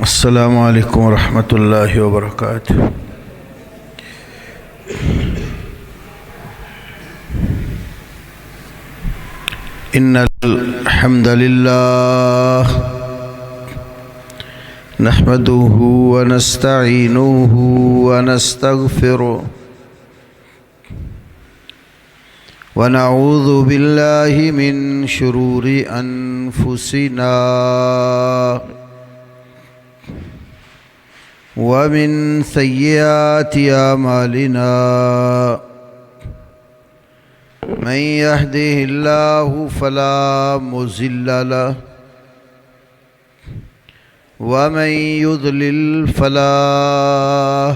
السلام علیکم ورحمۃ اللہ وبرکاتہ۔ ان الحمد للہ نحمده ونستعینه ونستغفره ونعوذ باللہ من شرور انفسنا ومن سیئات اعمالنا من يهده الله فلا مضل له ومن يضلل فلا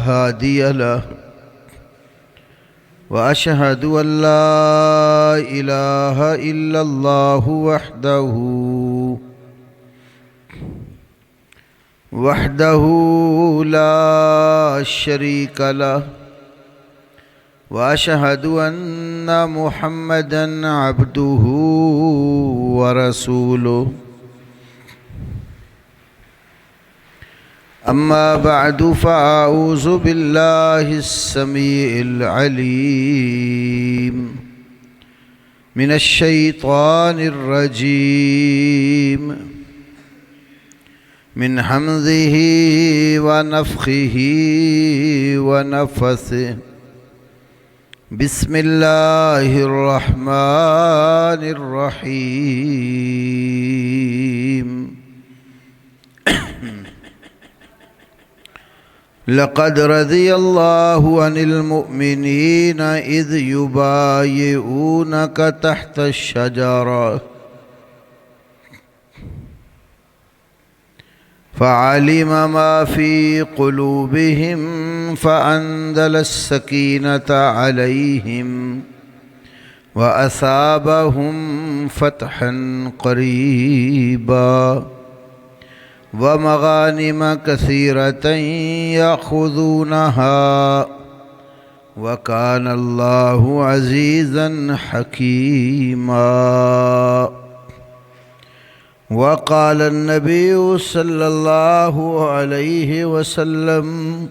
هادي له وأشهد أن لا إله إلا الله وحده لا شريك له وأشهد أن محمدًا عبده ورسوله أما بعد فأعوذ بالله السميع العليم من الشيطان الرجيم من همزه ونفخه ونفثه بسم الله الرحمن الرحيم لقد رضي الله عن المؤمنين إذ يبايعونك تحت الشجرة فعلم ما في قلوبهم فأنزل السكينة عليهم وأثابهم فتحا قريبا ومغانم كثيرة يأخذونها وكان الله عزيزا حكيما وقال النبي صلى الله عليه وسلم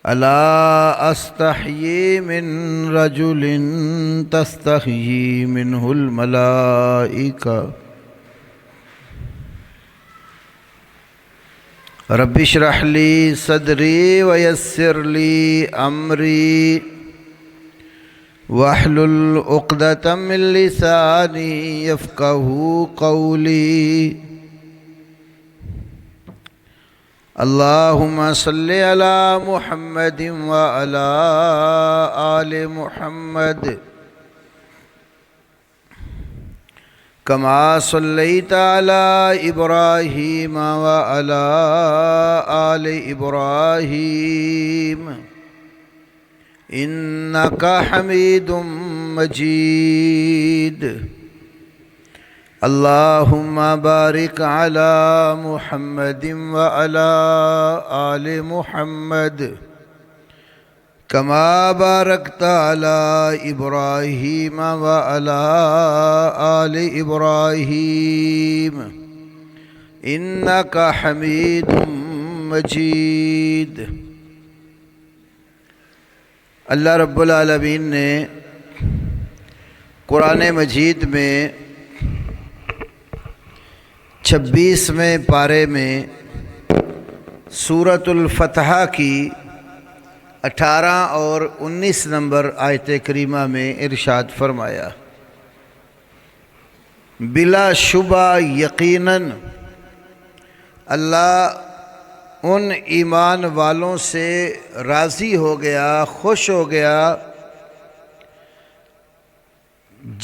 ألا أستحيي من رجل تستحيي منه الملائكة رب اشرح لي صدري ويسر لي أمري واحلل عقدة من لساني يفقهوا قولي اللهم صل على محمد وعلى آل محمد كما صليت على إبراهيم وعلى آل إبراهيم إنك حميد مجيد اللهم بارك على محمد وعلى آل محمد كما باركت على إبراهيم وعلى آل إبراهيم إنك حميد مجيد۔ اللہ رب العالمین نے قرآن مجید میں 26ویں پارے میں سورۃ الفتح کی 18 اور 19 نمبر آیت کریمہ میں ارشاد فرمایا، بلا شبہ یقیناً اللہ ان ایمان والوں سے راضی ہو گیا، خوش ہو گیا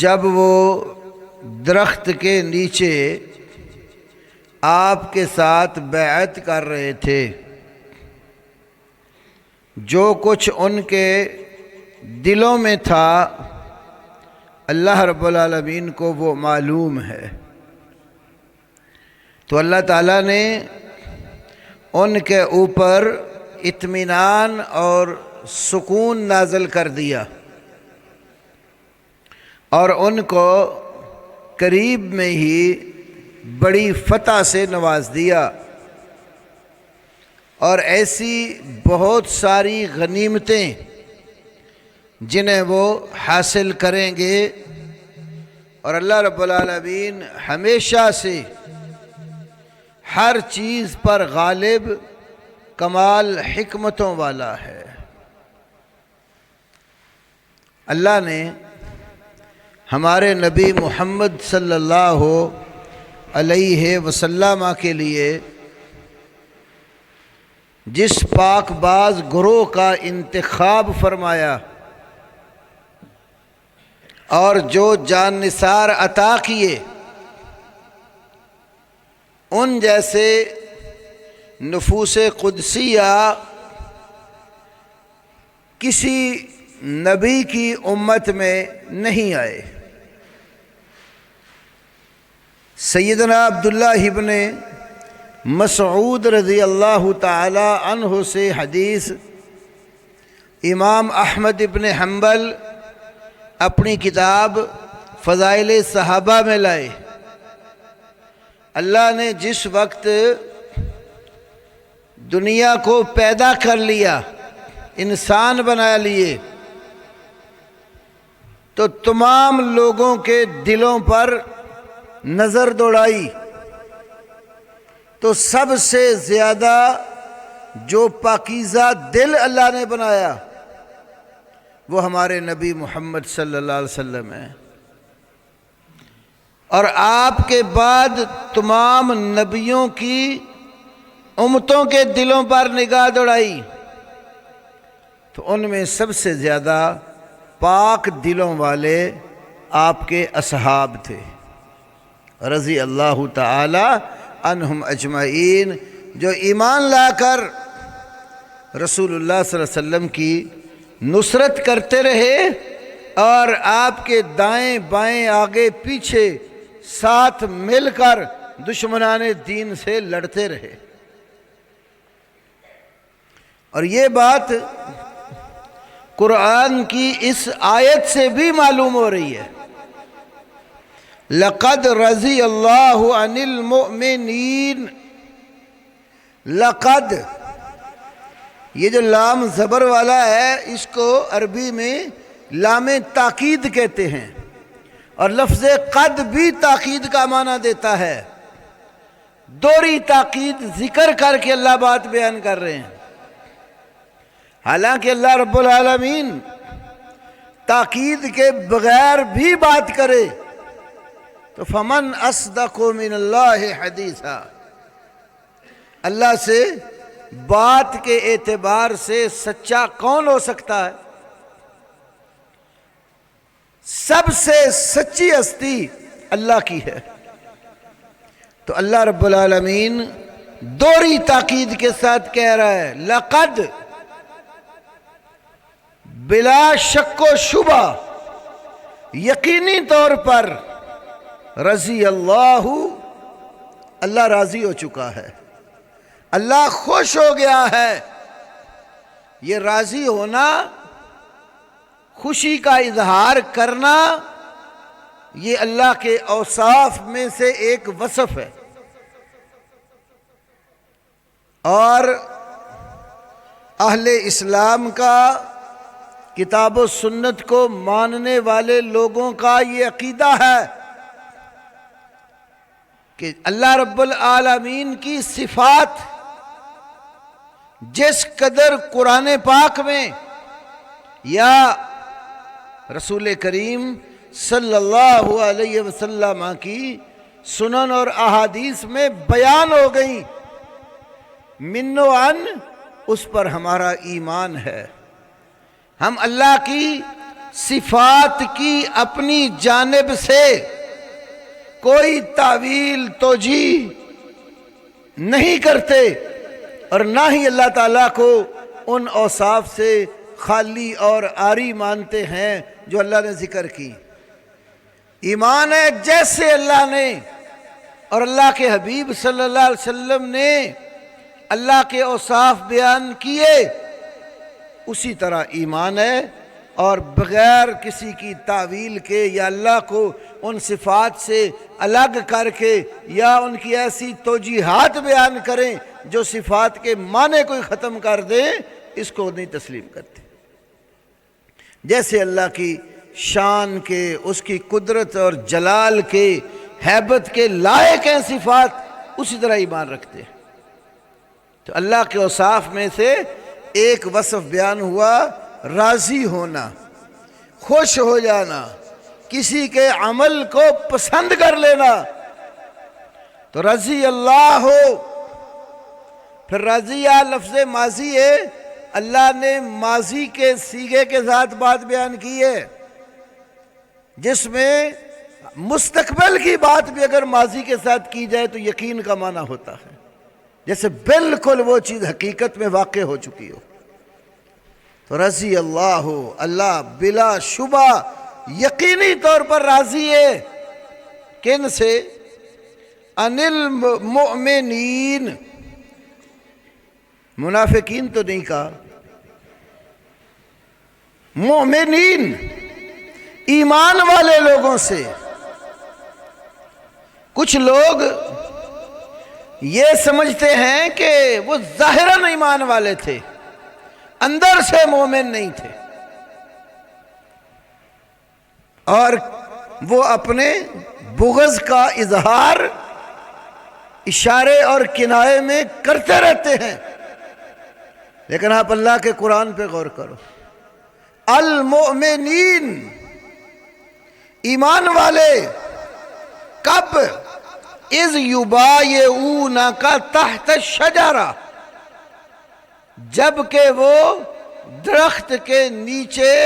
جب وہ درخت کے نیچے آپ کے ساتھ بیعت کر رہے تھے۔ جو کچھ ان کے دلوں میں تھا اللہ رب العالمین کو وہ معلوم ہے، تو اللہ تعالیٰ نے ان کے اوپر اطمینان اور سکون نازل کر دیا اور ان کو قریب میں ہی بڑی فتح سے نواز دیا۔ اور ایسی بہت ساری غنیمتیں جنہیں وہ حاصل کریں گے، اور اللہ رب العالمین ہمیشہ سے ہر چیز پر غالب کمال حکمتوں والا ہے۔ اللہ نے ہمارے نبی محمد صلی اللہ علیہ وسلم کے لیے جس پاک باز گروہ کا انتخاب فرمایا اور جو جان نثار عطا کیے، ان جیسے نفوس قدسیہ کسی نبی کی امت میں نہیں آئے۔ سیدنا عبداللہ ابن مسعود رضی اللہ تعالی عنہ سے حدیث امام احمد ابن حنبل اپنی کتاب فضائل صحابہ میں لائے۔ اللہ نے جس وقت دنیا کو پیدا کر لیا، انسان بنا لیے، تو تمام لوگوں کے دلوں پر نظر دوڑائی، تو سب سے زیادہ جو پاکیزہ دل اللہ نے بنایا وہ ہمارے نبی محمد صلی اللہ علیہ وسلم ہے۔ اور آپ کے بعد تمام نبیوں کی امتوں کے دلوں پر نگاہ دوڑائی تو ان میں سب سے زیادہ پاک دلوں والے آپ کے اصحاب تھے، رضی اللہ تعالی عنہم اجمعین، جو ایمان لا کر رسول اللہ صلی اللہ علیہ وسلم کی نصرت کرتے رہے اور آپ کے دائیں بائیں آگے پیچھے ساتھ مل کر دشمنان دین سے لڑتے رہے۔ اور یہ بات قرآن کی اس آیت سے بھی معلوم ہو رہی ہے، لَقَدْ رَضِيَ اللَّهُ عَنِ الْمُؤْمِنِينَ۔ لقد، یہ جو لام زبر والا ہے اس کو عربی میں لام تاکید کہتے ہیں، اور لفظ قد بھی تاکید کا معنی دیتا ہے، دوہری تاکید ذکر کر کے اللہ بات بیان کر رہے ہیں۔ حالانکہ اللہ رب العالمین تاکید کے بغیر بھی بات کرے تو فمن اصدق من اللہ حدیثا، اللہ سے بات کے اعتبار سے سچا کون ہو سکتا ہے؟ سب سے سچی ہستی اللہ کی ہے۔ تو اللہ رب العالمین دوہری تاکید کے ساتھ کہہ رہا ہے، لقد، بلا شک و شبہ، یقینی طور پر، رضی اللہ، اللہ راضی ہو چکا ہے، اللہ خوش ہو گیا ہے۔ یہ راضی ہونا، خوشی کا اظہار کرنا، یہ اللہ کے اوصاف میں سے ایک وصف ہے۔ اور اہل اسلام کا، کتاب و سنت کو ماننے والے لوگوں کا یہ عقیدہ ہے کہ اللہ رب العالمین کی صفات جس قدر قرآن پاک میں یا رسول کریم صلی اللہ علیہ وسلم کی سنن اور احادیث میں بیان ہو گئی، من و عن، اس پر ہمارا ایمان ہے۔ ہم اللہ کی صفات کی اپنی جانب سے کوئی تعویل توجیہ نہیں کرتے، اور نہ ہی اللہ تعالیٰ کو ان اوصاف سے خالی اور عاری مانتے ہیں جو اللہ نے ذکر کی۔ ایمان ہے جیسے اللہ نے اور اللہ کے حبیب صلی اللہ علیہ وسلم نے اللہ کے اوصاف بیان کیے، اسی طرح ایمان ہے، اور بغیر کسی کی تعویل کے یا اللہ کو ان صفات سے الگ کر کے یا ان کی ایسی توجیحات بیان کریں جو صفات کے معنی کو ختم کر دے اس کو نہیں تسلیم کرتے۔ جیسے اللہ کی شان کے، اس کی قدرت اور جلال کے، ہیبت کے لائق ہیں صفات، اسی طرح ایمان رکھتے ہیں۔ تو اللہ کے اوصاف میں سے ایک وصف بیان ہوا راضی ہونا، خوش ہو جانا، کسی کے عمل کو پسند کر لینا۔ تو رضی اللہ ہو، پھر رضیہ لفظ ماضی ہے، اللہ نے ماضی کے صیغے کے ساتھ بات بیان کی ہے، جس میں مستقبل کی بات بھی اگر ماضی کے ساتھ کی جائے تو یقین کا معنی ہوتا ہے، جیسے بالکل وہ چیز حقیقت میں واقع ہو چکی ہو۔ تو رضی اللہ ہو، اللہ بلا شبہ یقینی طور پر راضی ہے۔ کن سے؟ عن المؤمنین، منافقین تو نہیں کہا، مومنین ایمان والے لوگوں سے۔ کچھ لوگ یہ سمجھتے ہیں کہ وہ ظاہراً ایمان والے تھے، اندر سے مومن نہیں تھے، اور وہ اپنے بغض کا اظہار اشارے اور کنایے میں کرتے رہتے ہیں۔ لیکن آپ اللہ کے قرآن پہ غور کرو، المؤمنین ایمان والے، کب؟ اذ یبایعونک تحت الشجرہ، جب کہ وہ درخت کے نیچے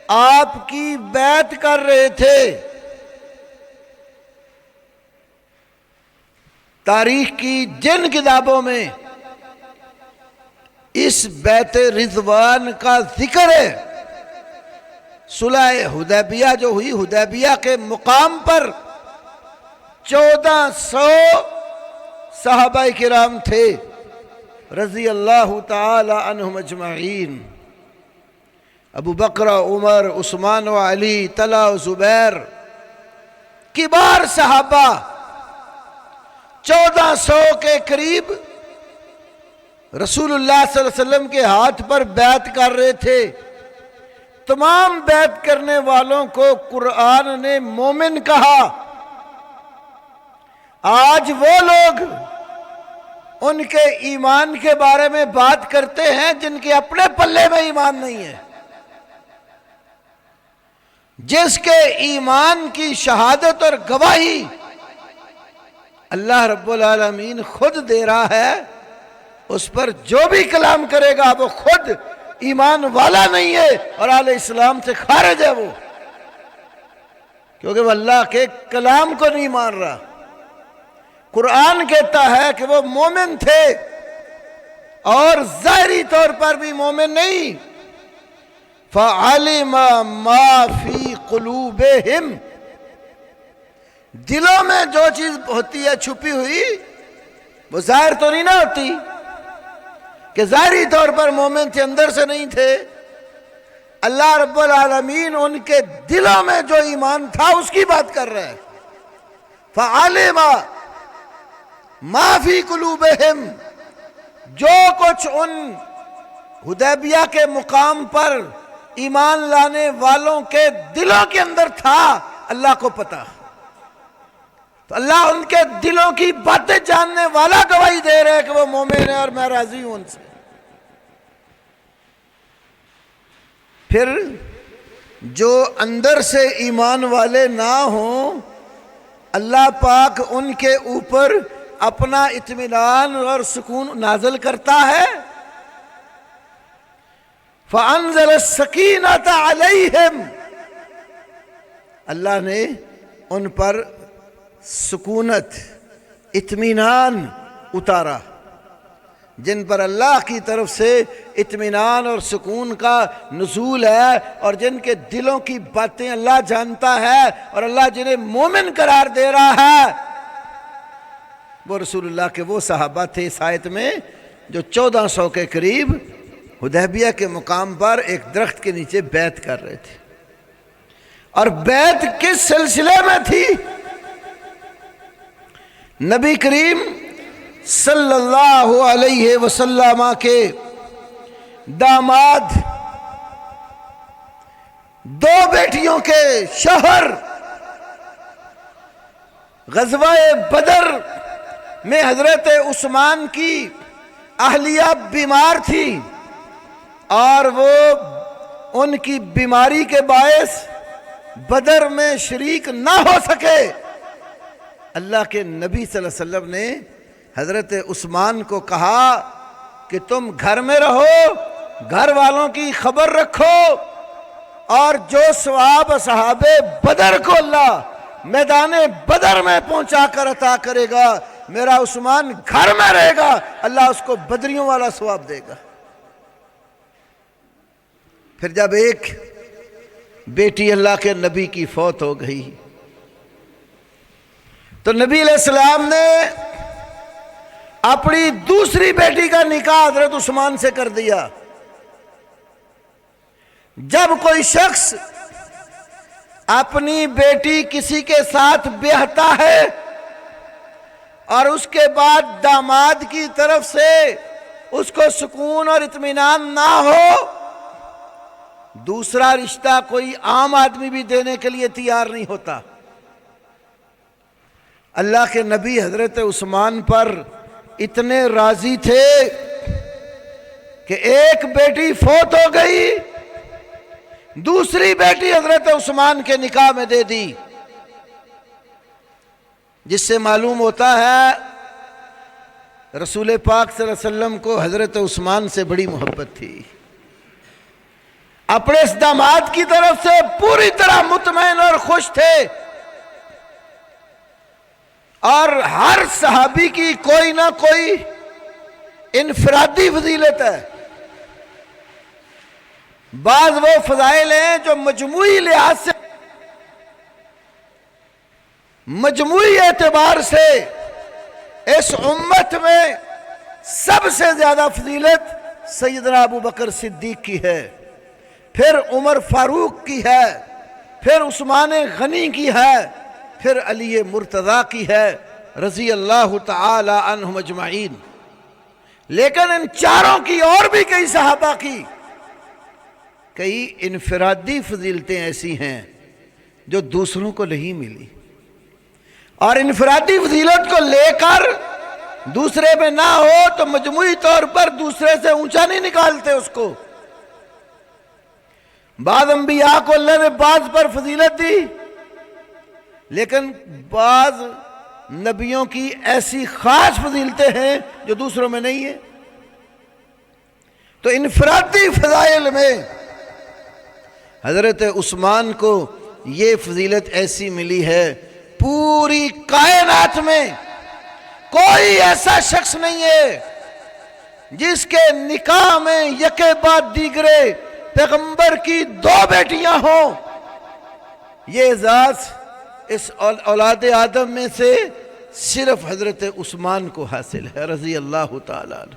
آپ کی بیعت کر رہے تھے۔ تاریخ کی جن کتابوں میں اس بیعت رضوان کا ذکر ہے، صلح حدیبیہ جو ہوئی، حدیبیہ کے مقام پر 1400 صحابہ کرام تھے رضی اللہ تعالی عنہم اجمعین، ابو بکر، عمر، عثمان و علی، طلحہ و زبیر، کبار صحابہ 1400 کے قریب رسول اللہ صلی اللہ علیہ وسلم کے ہاتھ پر بیعت کر رہے تھے۔ تمام بیعت کرنے والوں کو قرآن نے مومن کہا۔ آج وہ لوگ ان کے ایمان کے بارے میں بات کرتے ہیں جن کے اپنے پلے میں ایمان نہیں ہے، جس کے ایمان کی شہادت اور گواہی اللہ رب العالمین خود دے رہا ہے، اس پر جو بھی کلام کرے گا وہ خود ایمان والا نہیں ہے اور اہل اسلام سے خارج ہے وہ، کیونکہ وہ اللہ کے کلام کو نہیں مان رہا۔ قرآن کہتا ہے کہ وہ مومن تھے اور ظاہری طور پر بھی مومن نہیں۔ فَعَلِمَ مَا فِي قُلُوبِهِمْ، دلوں میں جو چیز ہوتی ہے چھپی ہوئی وہ ظاہر تو نہیں نہ ہوتی، کہ ظاہری طور پر مومن تھے، اندر سے نہیں تھے۔ اللہ رب العالمین ان کے دلوں میں جو ایمان تھا اس کی بات کر رہے ہیں۔ فَعَلِمَ مَا فِي قُلُوبِهِمْ، جو کچھ ان حدیبیہ کے مقام پر ایمان لانے والوں کے دلوں کے اندر تھا اللہ کو پتا۔ تو اللہ ان کے دلوں کی باتیں جاننے والا گواہی دے رہے کہ وہ مومن ہے اور میں راضی ہوں ان سے۔ پھر جو اندر سے ایمان والے نہ ہوں، اللہ پاک ان کے اوپر اپنا اطمینان اور سکون نازل کرتا ہے۔ فَأَنزَلَ السَّكِينَةَ عَلَيْهِمْ، اللہ نے ان پر سکونت، اطمینان اتارا۔ جن پر اللہ کی طرف سے اطمینان اور سکون کا نزول ہے اور جن کے دلوں کی باتیں اللہ جانتا ہے اور اللہ جنہیں مومن قرار دے رہا ہے، وہ رسول اللہ کے وہ صحابہ تھے اس آیت میں جو 1400 کے قریب حدیبیہ کے مقام پر ایک درخت کے نیچے بیعت کر رہے تھے۔ اور بیعت کس سلسلے میں تھی؟ نبی کریم صلی اللہ علیہ وسلم کے داماد، دو بیٹیوں کے شوہر، غزوہ بدر میں حضرت عثمان کی اہلیہ بیمار تھی اور وہ ان کی بیماری کے باعث بدر میں شریک نہ ہو سکے۔ اللہ کے نبی صلی اللہ علیہ وسلم نے حضرت عثمان کو کہا کہ تم گھر میں رہو، گھر والوں کی خبر رکھو، اور جو ثواب اصحاب بدر کو اللہ میدان بدر میں پہنچا کر عطا کرے گا، میرا عثمان گھر میں رہے گا، اللہ اس کو بدریوں والا ثواب دے گا۔ پھر جب ایک بیٹی اللہ کے نبی کی فوت ہو گئی تو نبی علیہ السلام نے اپنی دوسری بیٹی کا نکاح حضرت عثمان سے کر دیا۔ جب کوئی شخص اپنی بیٹی کسی کے ساتھ بیاہتا ہے اور اس کے بعد داماد کی طرف سے اس کو سکون اور اطمینان نہ ہو، دوسرا رشتہ کوئی عام آدمی بھی دینے کے لیے تیار نہیں ہوتا۔ اللہ کے نبی حضرت عثمان پر اتنے راضی تھے کہ ایک بیٹی فوت ہو گئی، دوسری بیٹی حضرت عثمان کے نکاح میں دے دی، جس سے معلوم ہوتا ہے رسول پاک صلی اللہ علیہ وسلم کو حضرت عثمان سے بڑی محبت تھی۔ اپنے اس داماد کی طرف سے پوری طرح مطمئن اور خوش تھے، اور ہر صحابی کی کوئی نہ کوئی انفرادی فضیلت ہے۔ بعض وہ فضائل ہیں جو مجموعی لحاظ سے، مجموعی اعتبار سے اس امت میں سب سے زیادہ فضیلت سیدنا ابو بکر صدیق کی ہے، پھر عمر فاروق کی ہے، پھر عثمان غنی کی ہے، پھر علی مرتضیٰ کی ہے رضی اللہ تعالی عنہم اجمعین۔ لیکن ان چاروں کی اور بھی کئی صحابہ کی کئی انفرادی فضیلتیں ایسی ہیں جو دوسروں کو نہیں ملی، اور انفرادی فضیلت کو لے کر دوسرے میں نہ ہو تو مجموعی طور پر دوسرے سے اونچا نہیں نکالتے اس کو۔ بعض انبیاء کو اللہ نے بعض پر فضیلت دی، لیکن بعض نبیوں کی ایسی خاص فضیلتیں ہیں جو دوسروں میں نہیں ہیں۔ تو انفرادی فضائل میں حضرت عثمان کو یہ فضیلت ایسی ملی ہے، پوری کائنات میں کوئی ایسا شخص نہیں ہے جس کے نکاح میں یکے بعد دیگرے پیغمبر کی دو بیٹیاں ہوں۔ یہ اعزاز اس اولاد آدم میں سے صرف حضرت عثمان کو حاصل ہے رضی اللہ تعالیٰ عنہ۔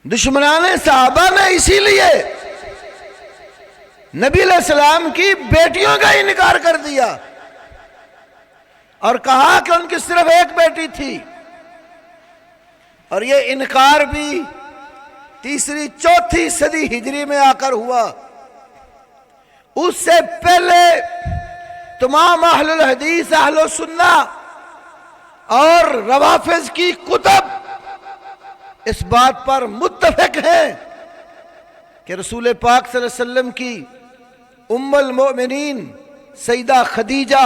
دشمنان صحابہ نے اسی لیے نبی علیہ السلام کی بیٹیوں کا انکار کر دیا اور کہا کہ ان کی صرف ایک بیٹی تھی، اور یہ انکار بھی تیسری چوتھی صدی ہجری میں آ کر ہوا۔ اس سے پہلے تمام اہل الحدیث، اہل السنہ اور روافض کی کتب اس بات پر متفق ہیں کہ رسول پاک صلی اللہ علیہ وسلم کی ام المؤمنین سیدہ خدیجہ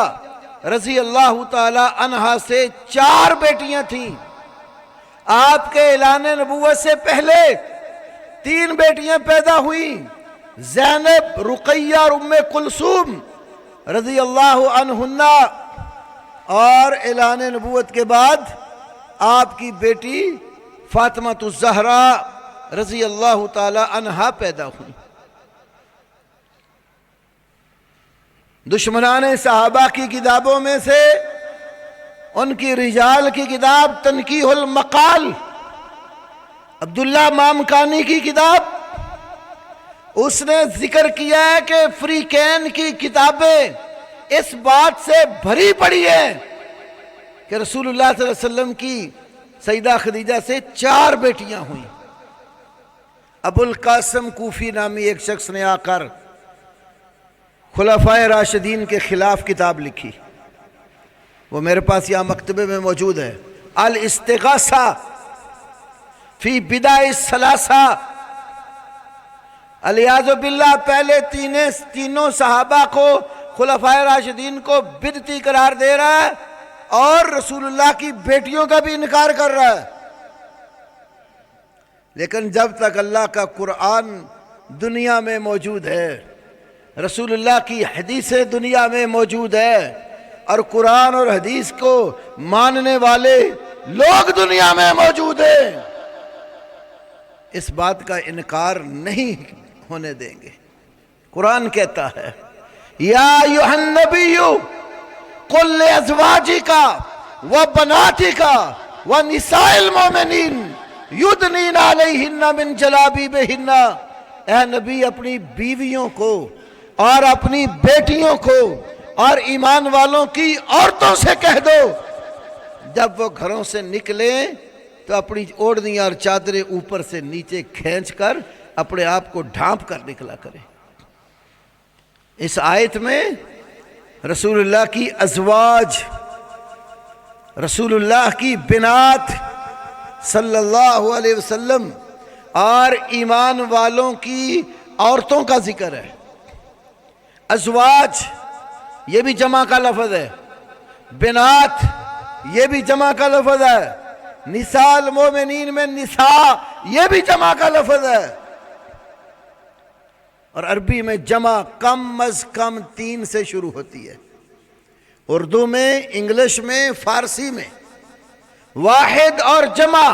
رضی اللہ تعالی عنہا سے 4 بیٹیاں تھیں۔ آپ کے اعلان نبوت سے پہلے 3 بیٹیاں پیدا ہوئیں، زینب، رقیہ اور ام کلثوم رضی اللہ عنہن، اور اعلان نبوت کے بعد آپ کی بیٹی فاطمہ الزہرا رضی اللہ تعالی عنہا پیدا ہوئی۔ دشمنان صحابہ کی کتابوں میں سے ان کی رجال کی کتاب تنقیح المقال، عبداللہ مامکانی کی کتاب، اس نے ذکر کیا ہے کہ فریقین کی کتابیں اس بات سے بھری پڑی ہیں کہ رسول اللہ صلی اللہ علیہ وسلم کی سیدہ خدیجہ سے 4 بیٹیاں ہوئیں۔ ابو القاسم کوفی نامی ایک شخص نے آ کر خلفائے راشدین کے خلاف کتاب لکھی، وہ میرے پاس یہاں مکتبے میں موجود ہے، الاستغاثہ فی بدع الثلاثہ۔ علیاذ باللہ پہلے تینوں صحابہ کو، خلفائے راشدین کو بدعتی قرار دے رہا ہے اور رسول اللہ کی بیٹیوں کا بھی انکار کر رہا ہے۔ لیکن جب تک اللہ کا قرآن دنیا میں موجود ہے، رسول اللہ کی حدیثیں دنیا میں موجود ہے اور قرآن اور حدیث کو ماننے والے لوگ دنیا میں موجود ہیں، اس بات کا انکار نہیں ہونے دیں گے۔ قرآن کہتا ہے یا ایھا النبی قل لازواجک وبناتک ونساء المؤمنین یدنین علیہن من جلابیبہن، اے نبی اپنی بیویوں کو اور اپنی بیٹیوں کو اور ایمان والوں کی عورتوں سے کہہ دو جب وہ گھروں سے نکلیں تو اپنی اوڑھنی اور چادریں اوپر سے نیچے کھینچ کر اپنے آپ کو ڈھانپ کر نکلا کریں۔ اس آیت میں رسول اللہ کی ازواج، رسول اللہ کی بنات صلی اللہ علیہ وسلم اور ایمان والوں کی عورتوں کا ذکر ہے۔ ازواج یہ بھی جمع کا لفظ ہے، بنات یہ بھی جمع کا لفظ ہے، نساء المومنین میں نساء یہ بھی جمع کا لفظ ہے، اور عربی میں جمع کم از کم 3 سے شروع ہوتی ہے، اردو میں، انگلش میں، فارسی میں واحد اور جمع۔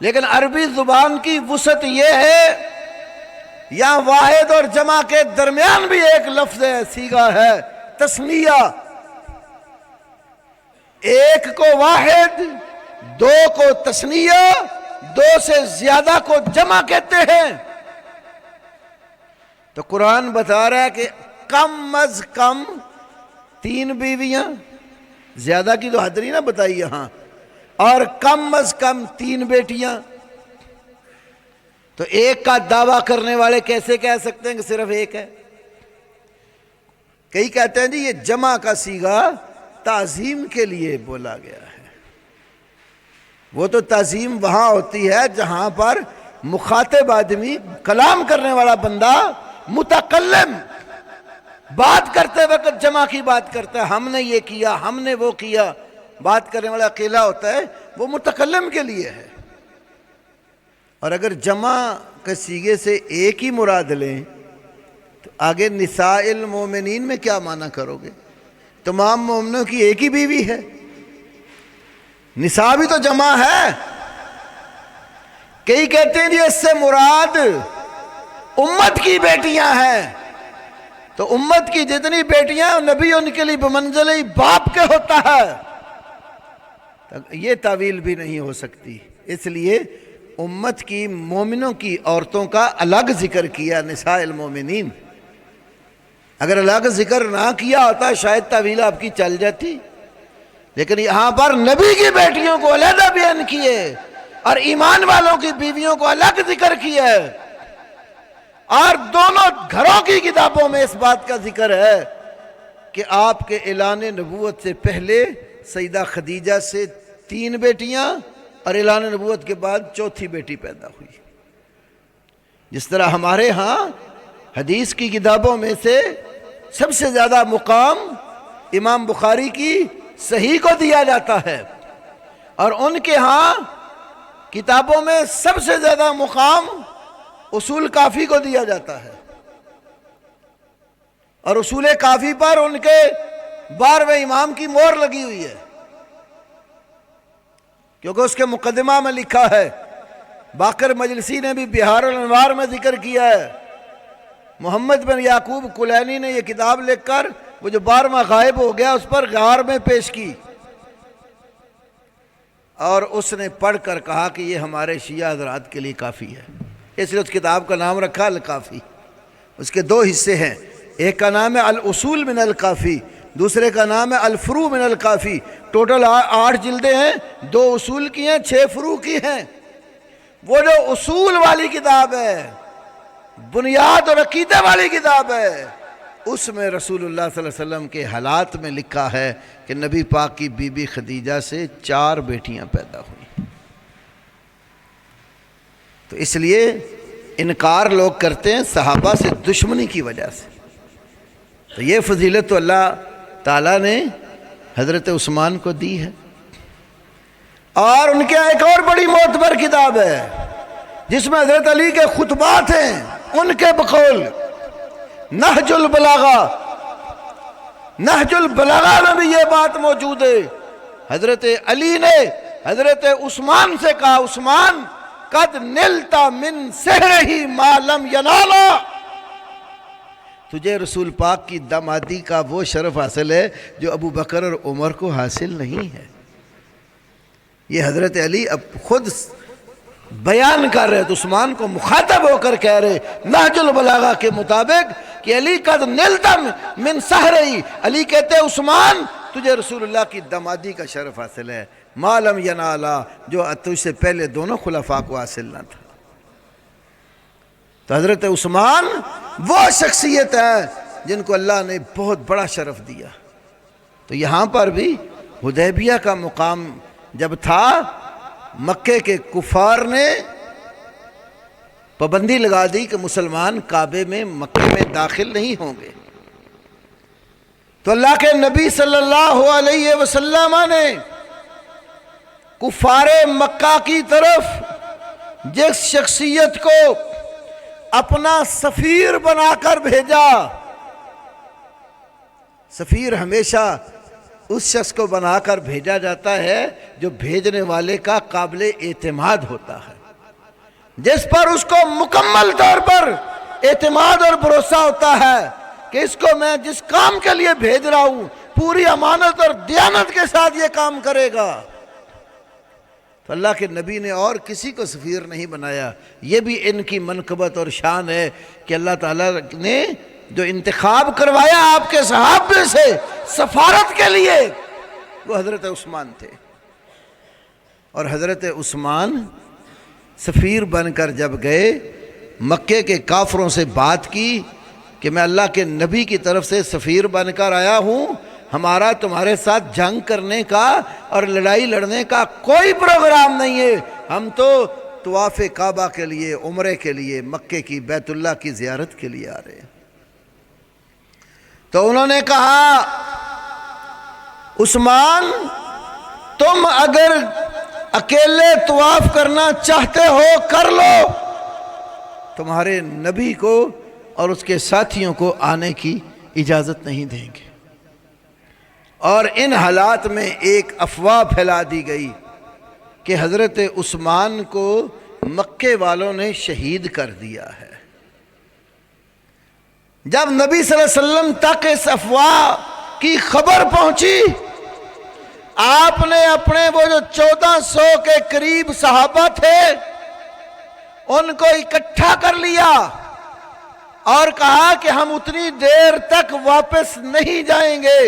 لیکن عربی زبان کی وسعت یہ ہے یہاں واحد اور جمع کے درمیان بھی ایک لفظ ہے، صیغہ ہے تثنیہ، ایک کو واحد، 2 کو تثنیہ، 2 سے زیادہ کو جمع کہتے ہیں۔ تو قرآن بتا رہا ہے کہ کم از کم 3 بیویاں، زیادہ کی تو حد نہیں نہ بتائی یہاں، اور کم از کم 3 بیٹیاں۔ تو ایک کا دعویٰ کرنے والے کیسے کہہ سکتے ہیں کہ صرف ایک ہے؟ کئی کہتے ہیں جی یہ جمع کا صیغہ تعظیم کے لیے بولا گیا ہے۔ وہ تو تعظیم وہاں ہوتی ہے جہاں پر مخاطب آدمی، کلام کرنے والا بندہ، متکلم بات کرتے وقت جمع کی بات کرتا ہے، ہم نے یہ کیا، ہم نے وہ کیا، بات کرنے والا اکیلا ہوتا ہے، وہ متکلم کے لیے ہے۔ اور اگر جمع کے صیغے سے ایک ہی مراد لیں تو آگے نساء المومنین میں کیا معنی کرو گے؟ تمام مومنوں کی ایک ہی بیوی ہے، نساء بھی تو جمع ہے۔ کئی کہتے ہیں جی اس سے مراد امت کی بیٹیاں ہیں، تو امت کی جتنی بیٹیاں نبی ان کے لیے بمنزلہ باپ کے ہوتا ہے، یہ تعویل بھی نہیں ہو سکتی۔ اس لیے امت کی مومنوں کی عورتوں کا الگ ذکر کیا، نساء المومنین۔ اگر الگ ذکر نہ کیا ہوتا شاید تعویل آپ کی چل جاتی، لیکن یہاں پر نبی کی بیٹیوں کو علیحدہ بیان کیے اور ایمان والوں کی بیویوں کو الگ ذکر کیا ہے، اور دونوں گھروں کی کتابوں میں اس بات کا ذکر ہے کہ آپ کے اعلان نبوت سے پہلے سیدہ خدیجہ سے 3 بیٹیاں اور اعلان نبوت کے بعد 4تھی بیٹی پیدا ہوئی۔ جس طرح ہمارے ہاں حدیث کی کتابوں میں سے سب سے زیادہ مقام امام بخاری کی صحیح کو دیا جاتا ہے، اور ان کے ہاں کتابوں میں سب سے زیادہ مقام اصول کافی کو دیا جاتا ہے، اور اصول کافی پر ان کے 12ویں امام کی مہر لگی ہوئی ہے، کیونکہ اس کے مقدمہ میں لکھا ہے۔ باقر مجلسی نے بھی بہار الانوار میں ذکر کیا ہے، محمد بن یعقوب کلینی نے یہ کتاب لکھ کر وہ جو 12واں غائب ہو گیا اس پر غار میں پیش کی، اور اس نے پڑھ کر کہا کہ یہ ہمارے شیعہ حضرات کے لیے کافی ہے، اس لیے اس کتاب کا نام رکھا الکافی۔ اس کے 2 حصے ہیں، ایک کا نام ہے الاصول من الکافی، دوسرے کا نام ہے الفروع من الکافی. ٹوٹل 8 جلدیں ہیں، 2 اصول کی ہیں، 6 فروع کی ہیں. وہ جو اصول والی کتاب ہے، بنیاد اور عقیدے والی کتاب ہے، اس میں رسول اللہ صلی اللہ علیہ وسلم کے حالات میں لکھا ہے کہ نبی پاک کی بی بی خدیجہ سے 4 بیٹیاں پیدا ہوئیں. تو اس لیے انکار لوگ کرتے ہیں صحابہ سے دشمنی کی وجہ سے. تو یہ فضیلت تو اللہ تعالیٰ نے حضرت عثمان کو دی ہے. اور ان کے ایک اور بڑی معتبر کتاب ہے جس میں حضرت علی کے خطبات ہیں، ان کے بقول نہج البلاغہ. نہج البلاغہ میں بھی یہ بات موجود ہے. حضرت علی نے حضرت عثمان سے کہا، عثمان قد نلتا من سحرہی ما لم ینالا، تجھے رسول پاک کی دامادی کا وہ شرف حاصل ہے جو ابو بکر اور عمر کو حاصل نہیں ہے. یہ حضرت علی اب خود بیان کر رہے تو عثمان کو مخاطب ہو کر کہہ رہے نہج البلاغہ کے مطابق کہ علی قد نلتا من سحرہی، علی کہتے عثمان تجھے رسول اللہ کی دامادی کا شرف حاصل ہے، ما لم ینالا، جو تجھ سے پہلے دونوں خلفاء کو حاصل نہ تھا. تو حضرت عثمان وہ شخصیت ہے جن کو اللہ نے بہت بڑا شرف دیا. تو یہاں پر بھی حدیبیہ کا مقام جب تھا، مکے کے کفار نے پابندی لگا دی کہ مسلمان کعبے میں مکے میں داخل نہیں ہوں گے. تو اللہ کے نبی صلی اللہ علیہ وسلم نے کفار مکہ کی طرف جس شخصیت کو اپنا سفیر بنا کر بھیجا، سفیر ہمیشہ اس شخص کو بنا کر بھیجا جاتا ہے جو بھیجنے والے کا قابل اعتماد ہوتا ہے، جس پر اس کو مکمل طور پر اعتماد اور بھروسہ ہوتا ہے کہ اس کو میں جس کام کے لیے بھیج رہا ہوں پوری امانت اور دیانت کے ساتھ یہ کام کرے گا. تو اللہ کے نبی نے اور کسی کو سفیر نہیں بنایا. یہ بھی ان کی منقبت اور شان ہے کہ اللہ تعالیٰ نے جو انتخاب کروایا آپ کے صحابہ سے سفارت کے لیے، وہ حضرت عثمان تھے. اور حضرت عثمان سفیر بن کر جب گئے، مکے کے کافروں سے بات کی کہ میں اللہ کے نبی کی طرف سے سفیر بن کر آیا ہوں، ہمارا تمہارے ساتھ جنگ کرنے کا اور لڑائی لڑنے کا کوئی پروگرام نہیں ہے، ہم تو طواف کعبہ کے لیے، عمرے کے لیے، مکے کی بیت اللہ کی زیارت کے لیے آ رہے ہیں. تو انہوں نے کہا عثمان تم اگر اکیلے طواف کرنا چاہتے ہو کر لو، تمہارے نبی کو اور اس کے ساتھیوں کو آنے کی اجازت نہیں دیں گے. اور ان حالات میں ایک افواہ پھیلا دی گئی کہ حضرت عثمان کو مکے والوں نے شہید کر دیا ہے. جب نبی صلی اللہ علیہ وسلم تک اس افواہ کی خبر پہنچی، آپ نے اپنے وہ جو 1400 کے قریب صحابہ تھے ان کو اکٹھا کر لیا اور کہا کہ ہم اتنی دیر تک واپس نہیں جائیں گے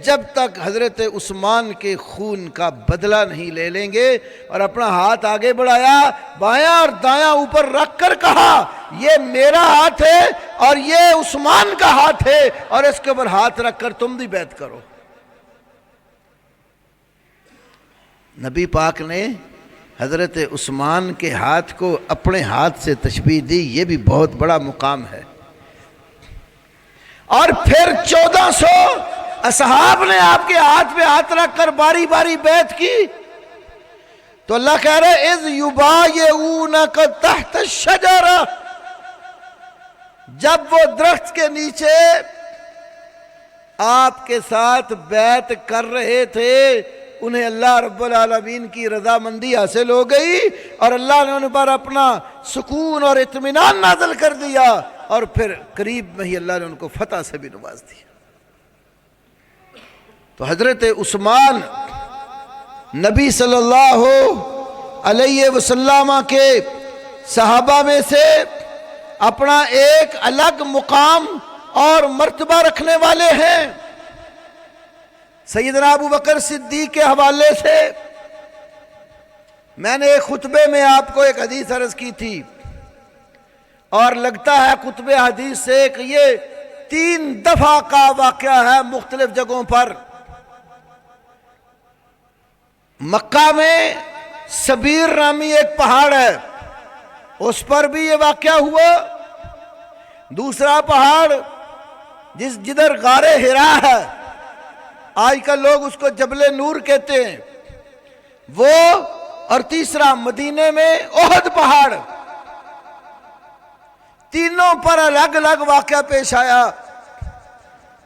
جب تک حضرت عثمان کے خون کا بدلہ نہیں لے لیں گے. اور اپنا ہاتھ آگے بڑھایا، بایاں اور دایاں اوپر رکھ کر کہا یہ میرا ہاتھ ہے اور یہ عثمان کا ہاتھ ہے، اور اس کے اوپر ہاتھ رکھ کر تم بھی بیعت کرو. نبی پاک نے حضرت عثمان کے ہاتھ کو اپنے ہاتھ سے تشبیہ دی. یہ بھی بہت بڑا مقام ہے. اور پھر 1400 اصحاب نے آپ کے ہاتھ پہ ہاتھ رکھ کر باری باری بیعت کی. تو اللہ کہہ رہے اذ یبایعونک تحت الشجرہ، جب وہ درخت کے نیچے آپ کے ساتھ بیعت کر رہے تھے، انہیں اللہ رب العالمین کی رضامندی حاصل ہو گئی اور اللہ نے ان پر اپنا سکون اور اطمینان نازل کر دیا، اور پھر قریب میں ہی اللہ نے ان کو فتح سے بھی نواز دیا. تو حضرت عثمان نبی صلی اللہ علیہ وسلم کے صحابہ میں سے اپنا ایک الگ مقام اور مرتبہ رکھنے والے ہیں. سیدنا ابو بکر صدیق کے حوالے سے میں نے ایک خطبے میں آپ کو ایک حدیث عرض کی تھی، اور لگتا ہے خطبہ حدیث سے کہ یہ 3 دفعہ کا واقعہ ہے مختلف جگہوں پر۔ مکہ میں سبیر نامی ایک پہاڑ ہے، اس پر بھی یہ واقعہ ہوا۔ دوسرا پہاڑ جدھر غار حرا ہے، آج کل لوگ اس کو جبل نور کہتے ہیں، وہ، اور تیسرا مدینے میں احد پہاڑ۔ تینوں پر الگ الگ واقعہ پیش آیا